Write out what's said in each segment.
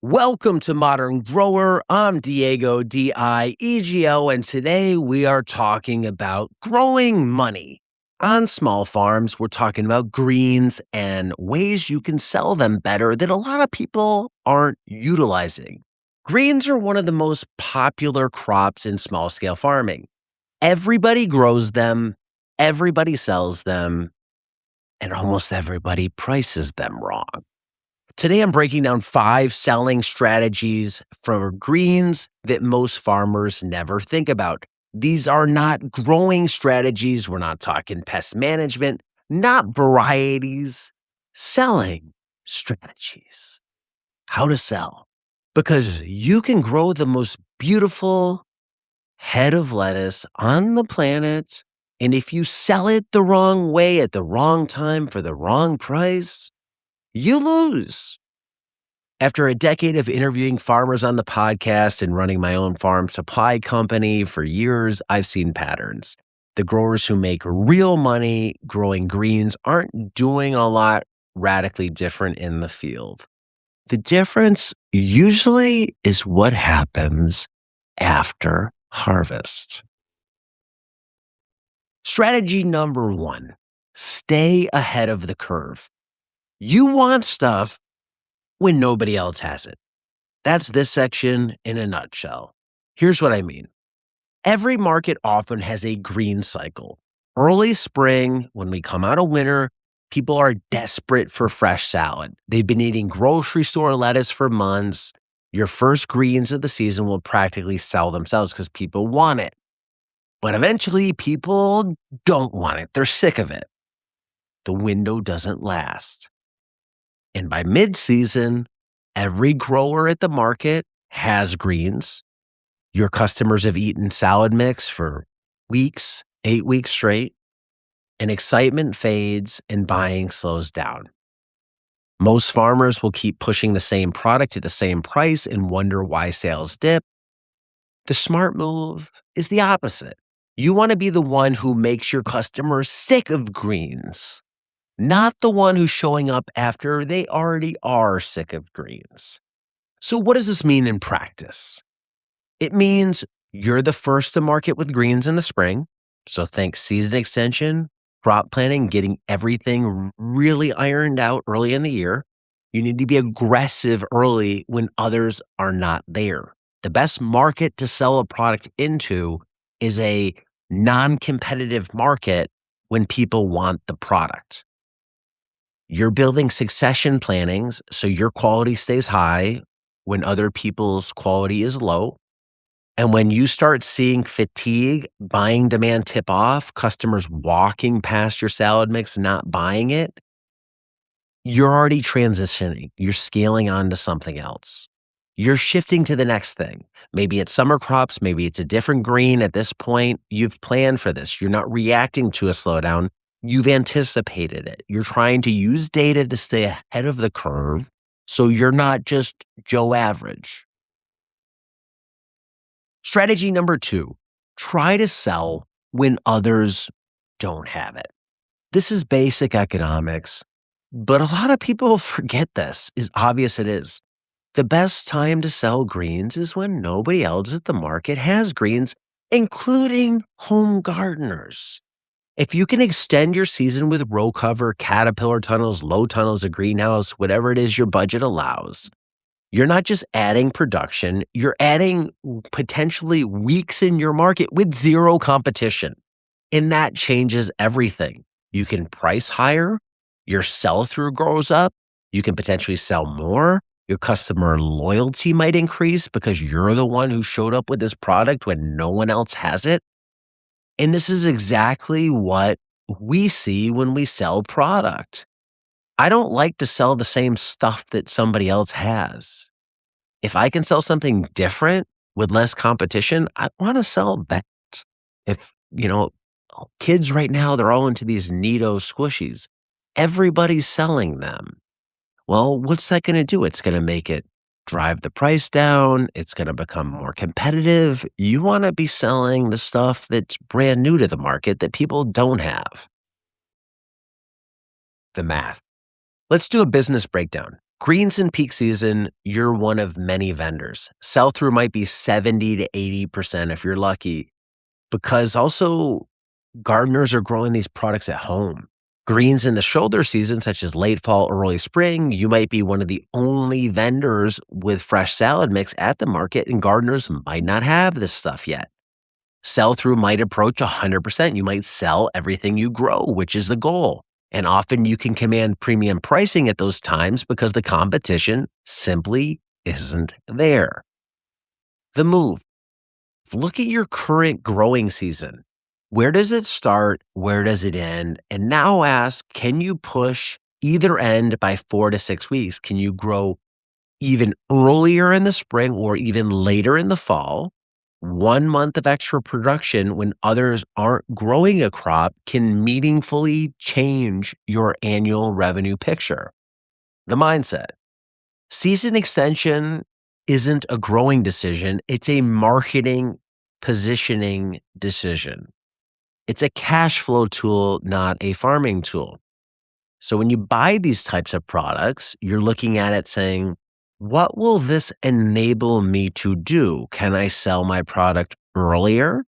Welcome to Modern Grower. I'm Diego, D-I-E-G-O, and today we are talking about growing money. On small farms, we're talking about greens and ways you can sell them better that a lot of people aren't utilizing. Greens are one of the most popular crops in small-scale farming. Everybody grows them, everybody sells them, and almost everybody prices them wrong. Today, I'm breaking down 5 selling strategies for greens that most farmers never think about. These are not growing strategies. We're not talking pest management, not varieties, selling strategies. How to sell. Because you can grow the most beautiful head of lettuce on the planet, and if you sell it the wrong way at the wrong time for the wrong price, you lose. After a decade of interviewing farmers on the podcast and running my own farm supply company for years, I've seen patterns. The growers who make real money growing greens aren't doing a lot radically different in the field. The difference usually is what happens after harvest. Strategy number 1, stay ahead of the curve. You want stuff when nobody else has it. That's this section in a nutshell. Here's what I mean. Every market often has a green cycle. Early spring, when we come out of winter, people are desperate for fresh salad. They've been eating grocery store lettuce for months. Your first greens of the season will practically sell themselves because people want it. But eventually, people don't want it. They're sick of it. The window doesn't last. And by mid-season, every grower at the market has greens. Your customers have eaten salad mix for weeks, 8 weeks straight, and excitement fades and buying slows down. Most farmers will keep pushing the same product at the same price and wonder why sales dip. The smart move is the opposite. You want to be the one who makes your customers sick of greens, not the one who's showing up after they already are sick of greens. So what does this mean in practice? It means you're the first to market with greens in the spring. So think season extension, crop planning, getting everything really ironed out early in the year. You need to be aggressive early when others are not there. The best market to sell a product into is a non-competitive market when people want the product. You're building succession plannings so your quality stays high when other people's quality is low. And when you start seeing fatigue, buying demand tip off, customers walking past your salad mix, not buying it, you're already transitioning. You're scaling on to something else. You're shifting to the next thing. Maybe it's summer crops, maybe it's a different green. At this point, you've planned for this. You're not reacting to a slowdown. You've anticipated it. You're trying to use data to stay ahead of the curve so you're not just Joe Average. Strategy number 2, try to sell when others don't have it. This is basic economics, but a lot of people forget this, as obvious it is. The best time to sell greens is when nobody else at the market has greens, including home gardeners. If you can extend your season with row cover, caterpillar tunnels, low tunnels, a greenhouse, whatever it is your budget allows, you're not just adding production, you're adding potentially weeks in your market with zero competition. And that changes everything. You can price higher, your sell-through grows up, you can potentially sell more, your customer loyalty might increase because you're the one who showed up with this product when no one else has it. And this is exactly what we see when we sell product. I don't like to sell the same stuff that somebody else has. If I can sell something different with less competition, I want to sell that. If, kids right now, they're all into these Neato squishies. Everybody's selling them. Well, what's that going to do? It's going to make it drive the price down. It's going to become more competitive. You want to be selling the stuff that's brand new to the market that people don't have. The math. Let's do a business breakdown. Greens in peak season, you're one of many vendors. Sell through might be 70 to 80% if you're lucky, because also gardeners are growing these products at home. Greens in the shoulder season, such as late fall, early spring, you might be one of the only vendors with fresh salad mix at the market, and gardeners might not have this stuff yet. Sell through might approach 100%. You might sell everything you grow, which is the goal. And often you can command premium pricing at those times because the competition simply isn't there. The move. Look at your current growing season. Where does it start? Where does it end? And now ask, can you push either end by 4 to 6 weeks? Can you grow even earlier in the spring or even later in the fall? 1 month of extra production when others aren't growing a crop can meaningfully change your annual revenue picture. The mindset. Season extension isn't a growing decision, it's a marketing positioning decision. It's a cash flow tool, not a farming tool. So when you buy these types of products, you're looking at it saying, what will this enable me to do? Can I sell my product earlier?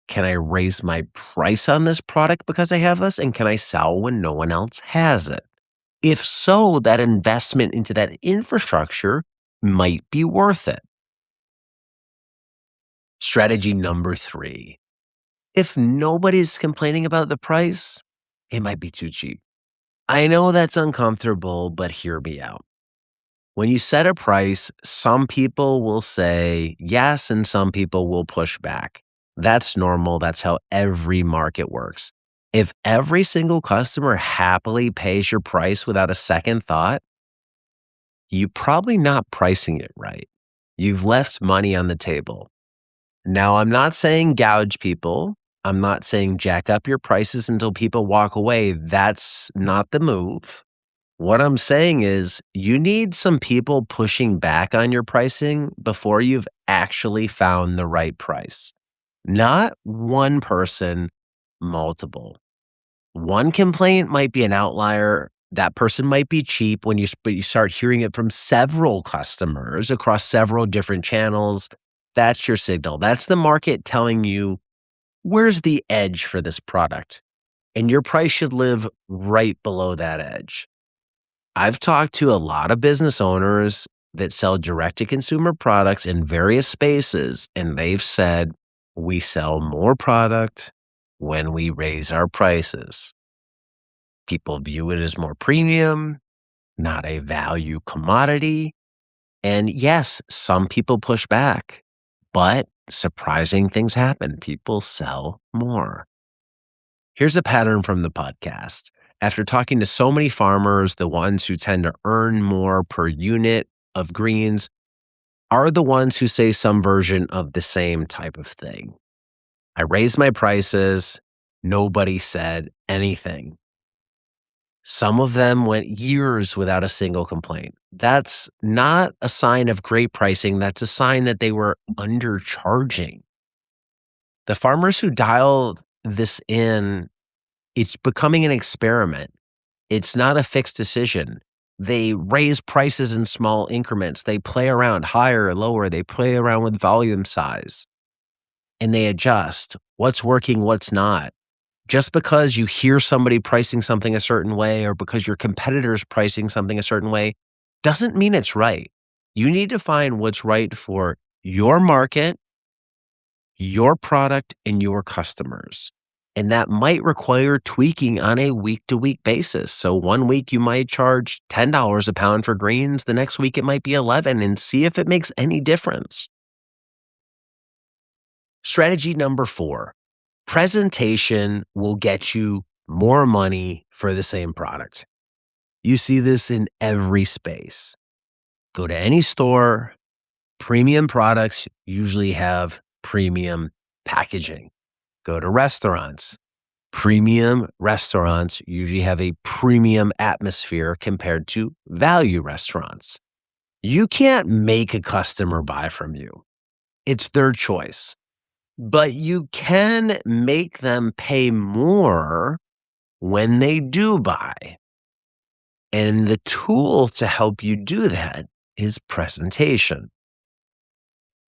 Can I raise my price on this product because I have this? And can I sell when no one else has it? If so, that investment into that infrastructure might be worth it. Strategy number 3. If nobody's complaining about the price, it might be too cheap. I know that's uncomfortable, but hear me out. When you set a price, some people will say yes, and some people will push back. That's normal. That's how every market works. If every single customer happily pays your price without a second thought, you're probably not pricing it right. You've left money on the table. Now, I'm not saying gouge people. I'm not saying jack up your prices until people walk away. That's not the move. What I'm saying is you need some people pushing back on your pricing before you've actually found the right price. Not one person, multiple. One complaint might be an outlier. That person might be cheap but you start hearing it from several customers across several different channels. That's your signal. That's the market telling you where's the edge for this product. And your price should live right below that edge. I've talked to a lot of business owners that sell direct to consumer products in various spaces, and they've said, we sell more product when we raise our prices. People view it as more premium, not a value commodity. And yes, some people push back, but surprising things happen. People sell more. Here's a pattern from the podcast. After talking to so many farmers, the ones who tend to earn more per unit of greens are the ones who say some version of the same type of thing. I raised my prices. Nobody said anything. Some of them went years without a single complaint. That's not a sign of great pricing. That's a sign that they were undercharging. The farmers who dial this in, it's becoming an experiment. It's not a fixed decision. They raise prices in small increments. They play around higher or lower. They play around with volume size and they adjust what's working, what's not. Just because you hear somebody pricing something a certain way or because your competitor's pricing something a certain way doesn't mean it's right. You need to find what's right for your market, your product, and your customers. And that might require tweaking on a week-to-week basis. So 1 week you might charge $10 a pound for greens. The next week it might be $11, and see if it makes any difference. Strategy number 4. Presentation will get you more money for the same product. You see this in every space. Go to any store, premium products usually have premium packaging. Go to restaurants. Premium restaurants usually have a premium atmosphere compared to value restaurants. You can't make a customer buy from you. It's their choice. But you can make them pay more when they do buy. And the tool to help you do that is presentation.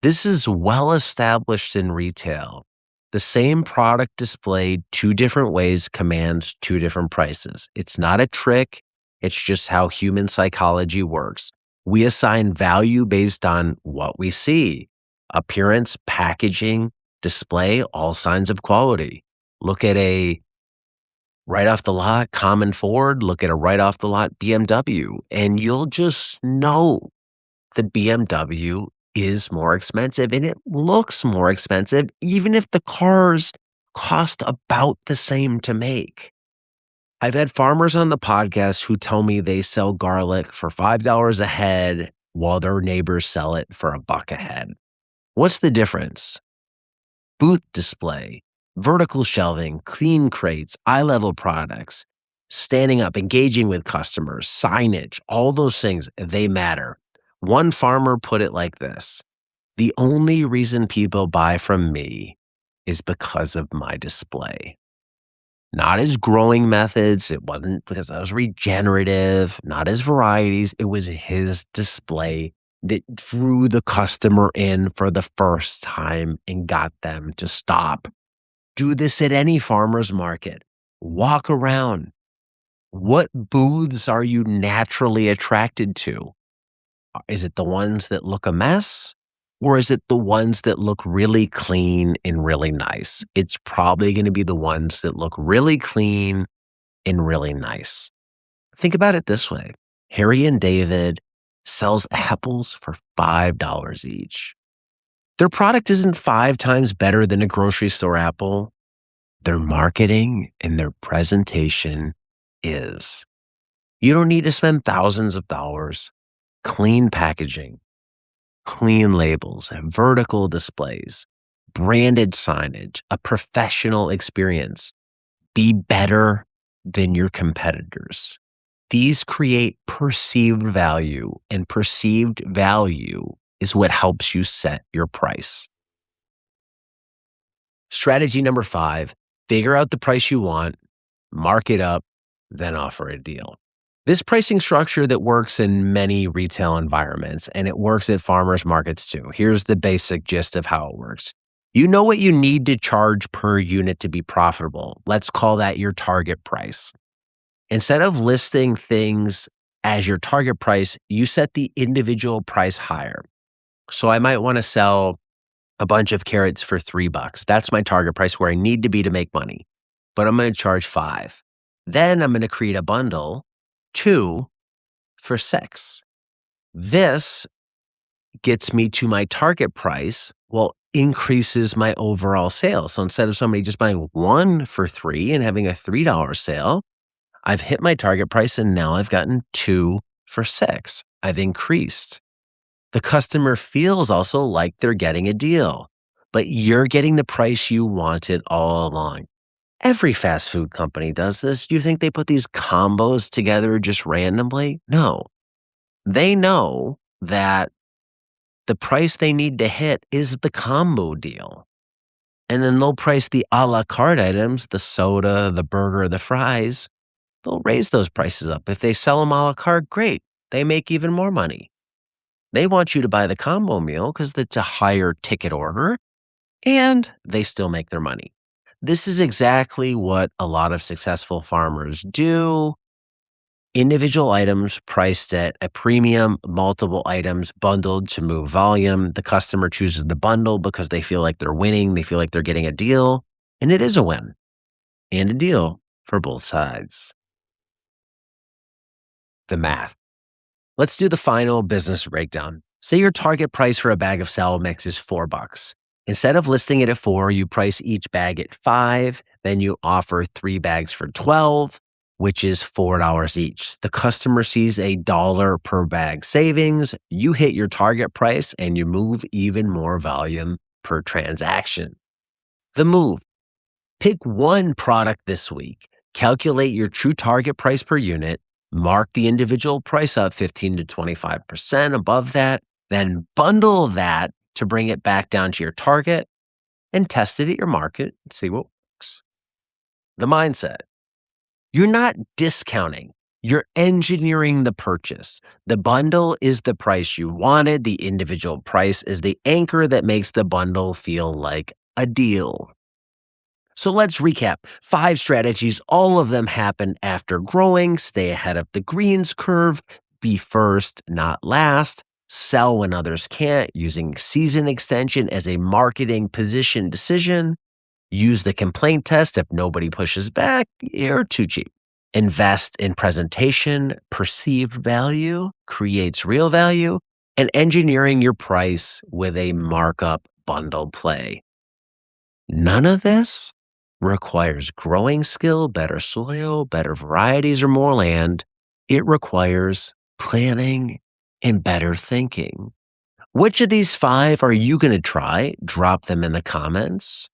This is well established in retail. The same product displayed two different ways commands two different prices. It's not a trick, it's just how human psychology works. We assign value based on what we see: appearance, packaging, display, all signs of quality. Look at a right off the lot common Ford, look at a right off the lot BMW, and you'll just know the BMW is more expensive and it looks more expensive, even if the cars cost about the same to make. I've had farmers on the podcast who tell me they sell garlic for $5 a head while their neighbors sell it for $1 a head. What's the difference? Booth display, vertical shelving, clean crates, eye-level products, standing up, engaging with customers, signage, all those things, they matter. One farmer put it like this: the only reason people buy from me is because of my display. Not his growing methods. It wasn't because I was regenerative, not his varieties. It was his display that drew the customer in for the first time and got them to stop. Do this at any farmer's market. Walk around. What booths are you naturally attracted to? Is it the ones that look a mess? Or is it the ones that look really clean and really nice? It's probably going to be the ones that look really clean and really nice. Think about it this way. Harry and David sells apples for $5 each. Their product isn't 5 times better than a grocery store apple. Their marketing and their presentation is. You don't need to spend thousands of dollars. Clean packaging, clean labels, vertical displays, branded signage, a professional experience. Be better than your competitors. These create perceived value, and perceived value is what helps you set your price. Strategy number 5, figure out the price you want, mark it up, then offer a deal. This pricing structure that works in many retail environments, and it works at farmers markets too. Here's the basic gist of how it works. You know what you need to charge per unit to be profitable. Let's call that your target price. Instead of listing things as your target price, you set the individual price higher. So I might want to sell a bunch of carrots for $3. That's my target price where I need to be to make money. But I'm going to charge $5. Then I'm going to create a bundle, 2 for $6. This gets me to my target price, well, increases my overall sales. So instead of somebody just buying 1 for $3 and having a $3 sale, I've hit my target price and now I've gotten 2 for $6. I've increased. The customer feels also like they're getting a deal, but you're getting the price you wanted all along. Every fast food company does this. You think they put these combos together just randomly? No. They know that the price they need to hit is the combo deal. And then they'll price the a la carte items, the soda, the burger, the fries. They'll raise those prices up. If they sell them a la carte, great. They make even more money. They want you to buy the combo meal because it's a higher ticket order and they still make their money. This is exactly what a lot of successful farmers do. Individual items priced at a premium, multiple items bundled to move volume. The customer chooses the bundle because they feel like they're winning. They feel like they're getting a deal, and it is a win and a deal for both sides. The math. Let's do the final business breakdown. Say your target price for a bag of salad mix is $4. Instead of listing it at 4, you price each bag at 5. Then you offer 3 bags for 12, which is $4 each. The customer sees a $1 per bag savings. You hit your target price and you move even more volume per transaction. The move. Pick one product this week. Calculate your true target price per unit. Mark the individual price up 15 to 25% above that. Then bundle that to bring it back down to your target and test it at your market and see what works. The mindset. You're not discounting. You're engineering the purchase. The bundle is the price you wanted. The individual price is the anchor that makes the bundle feel like a deal. So let's recap. 5 strategies, all of them happen after growing. Stay ahead of the greens curve. Be first, not last. Sell when others can't, using season extension as a marketing position decision. Use the complaint test if nobody pushes back, you're too cheap. Invest in presentation, perceived value creates real value, and engineering your price with a markup bundle play. None of this requires growing skill, better soil, better varieties, or more land. It requires planning and better thinking. Which of these 5 are you going to try? Drop them in the comments.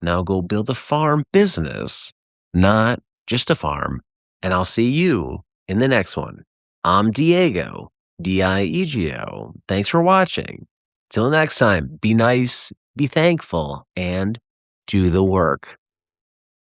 Now go build a farm business, not just a farm. And I'll see you in the next one. I'm Diego, Diego. Thanks for watching. Till next time, be nice, be thankful, and do the work.